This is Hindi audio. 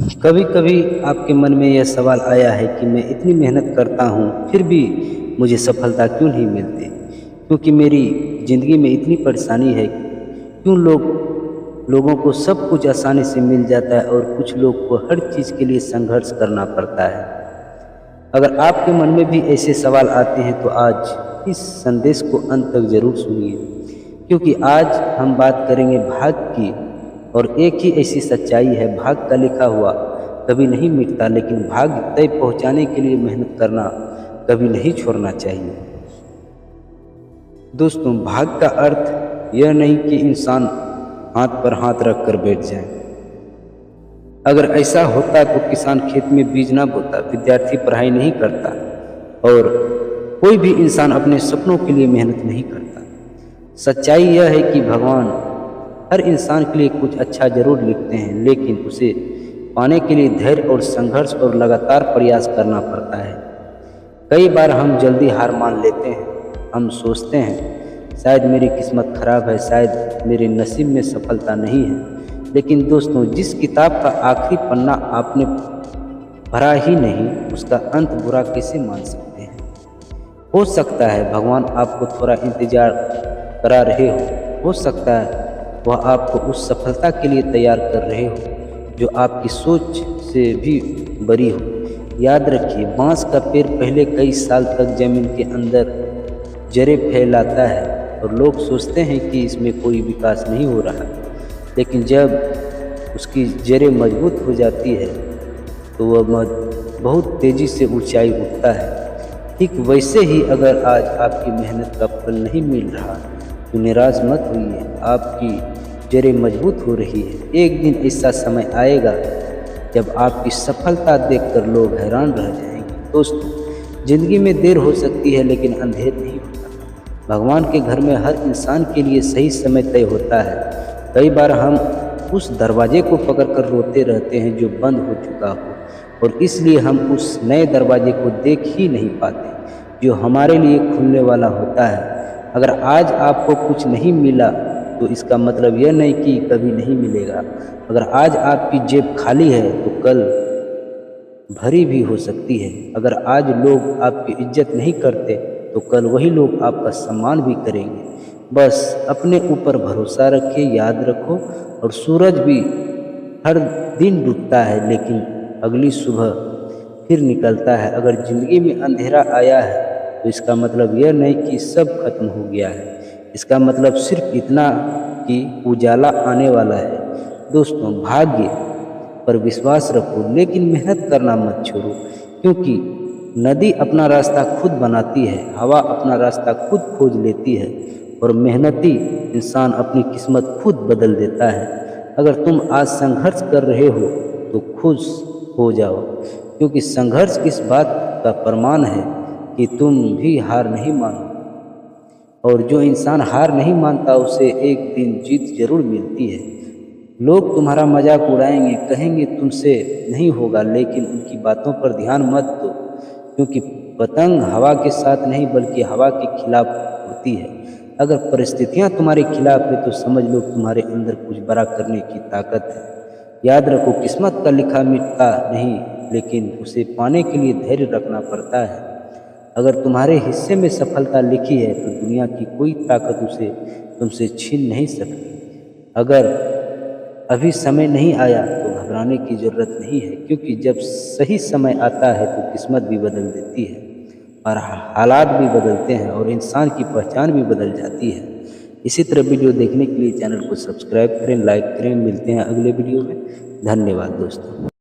कभी कभी आपके मन में यह सवाल आया है कि मैं इतनी मेहनत करता हूँ फिर भी मुझे सफलता क्यों नहीं मिलती? क्योंकि मेरी ज़िंदगी में इतनी परेशानी है। क्यों लोगों को सब कुछ आसानी से मिल जाता है और कुछ लोग को हर चीज़ के लिए संघर्ष करना पड़ता है। अगर आपके मन में भी ऐसे सवाल आते हैं तो आज इस संदेश को अंत तक ज़रूर सुनिए, क्योंकि आज हम बात करेंगे भाग्य की। और एक ही ऐसी सच्चाई है, भाग्य का लिखा हुआ कभी नहीं मिटता, लेकिन भाग्य तक पहुंचाने के लिए मेहनत करना कभी नहीं छोड़ना चाहिए। दोस्तों, भाग्य का अर्थ यह नहीं कि इंसान हाथ पर हाथ रख कर बैठ जाए। अगर ऐसा होता तो किसान खेत में बीज ना बोता, विद्यार्थी पढ़ाई नहीं करता और कोई भी इंसान अपने सपनों के लिए मेहनत नहीं करता। सच्चाई यह है कि भगवान हर इंसान के लिए कुछ अच्छा जरूर लिखते हैं, लेकिन उसे पाने के लिए धैर्य और संघर्ष और लगातार प्रयास करना पड़ता है। कई बार हम जल्दी हार मान लेते हैं। हम सोचते हैं शायद मेरी किस्मत खराब है, शायद मेरे नसीब में सफलता नहीं है। लेकिन दोस्तों, जिस किताब का आखिरी पन्ना आपने पढ़ा ही नहीं, उसका अंत बुरा कैसे मान सकते हैं? हो सकता है भगवान आपको थोड़ा इंतजार करा रहे हो सकता है वह आपको उस सफलता के लिए तैयार कर रहे हो जो आपकी सोच से भी बड़ी हो। याद रखिए, बांस का पेड़ पहले कई साल तक जमीन के अंदर जड़ें फैलाता है और लोग सोचते हैं कि इसमें कोई विकास नहीं हो रहा, लेकिन जब उसकी जड़ें मजबूत हो जाती है तो वह बहुत तेज़ी से ऊंचाई उठता है। ठीक वैसे ही अगर आज आपकी मेहनत का फल नहीं मिल रहा तो निराश मत होइए, आपकी जड़ें मजबूत हो रही है। एक दिन ऐसा समय आएगा जब आपकी सफलता देखकर लोग हैरान रह जाएंगे। दोस्तों, जिंदगी में देर हो सकती है लेकिन अंधेर नहीं होता। भगवान के घर में हर इंसान के लिए सही समय तय होता है। कई बार हम उस दरवाजे को पकड़कर रोते रहते हैं जो बंद हो चुका हो, और इसलिए हम उस नए दरवाजे को देख ही नहीं पाते जो हमारे लिए खुलने वाला होता है। अगर आज आपको कुछ नहीं मिला तो इसका मतलब यह नहीं कि कभी नहीं मिलेगा। अगर आज आपकी जेब खाली है तो कल भरी भी हो सकती है। अगर आज लोग आपकी इज्जत नहीं करते तो कल वही लोग आपका सम्मान भी करेंगे। बस अपने ऊपर भरोसा रखिए। याद रखो, और सूरज भी हर दिन डूबता है लेकिन अगली सुबह फिर निकलता है। अगर ज़िंदगी में अंधेरा आया है तो इसका मतलब यह नहीं कि सब खत्म हो गया है, इसका मतलब सिर्फ इतना कि उजाला आने वाला है। दोस्तों, भाग्य पर विश्वास रखो लेकिन मेहनत करना मत छोड़ो, क्योंकि नदी अपना रास्ता खुद बनाती है, हवा अपना रास्ता खुद खोज लेती है और मेहनती इंसान अपनी किस्मत खुद बदल देता है। अगर तुम आज संघर्ष कर रहे हो तो खुश हो जाओ, क्योंकि संघर्ष इस बात का प्रमाण है कि तुम भी हार नहीं मानो, और जो इंसान हार नहीं मानता उसे एक दिन जीत जरूर मिलती है। लोग तुम्हारा मजाक उड़ाएंगे, कहेंगे तुमसे नहीं होगा, लेकिन उनकी बातों पर ध्यान मत दो, क्योंकि पतंग हवा के साथ नहीं बल्कि हवा के खिलाफ उड़ती है। अगर परिस्थितियां तुम्हारे खिलाफ है तो समझ लो तुम्हारे अंदर कुछ बड़ा करने की ताकत है। याद रखो, किस्मत का लिखा मिटता नहीं, लेकिन उसे पाने के लिए धैर्य रखना पड़ता है। अगर तुम्हारे हिस्से में सफलता लिखी है तो दुनिया की कोई ताकत उसे तुमसे छीन नहीं सकती। अगर अभी समय नहीं आया तो घबराने की ज़रूरत नहीं है, क्योंकि जब सही समय आता है तो किस्मत भी बदल देती है और हालात भी बदलते हैं और इंसान की पहचान भी बदल जाती है। इसी तरह वीडियो देखने के लिए चैनल को सब्सक्राइब करें, लाइक करें। मिलते हैं अगले वीडियो में। धन्यवाद दोस्तों।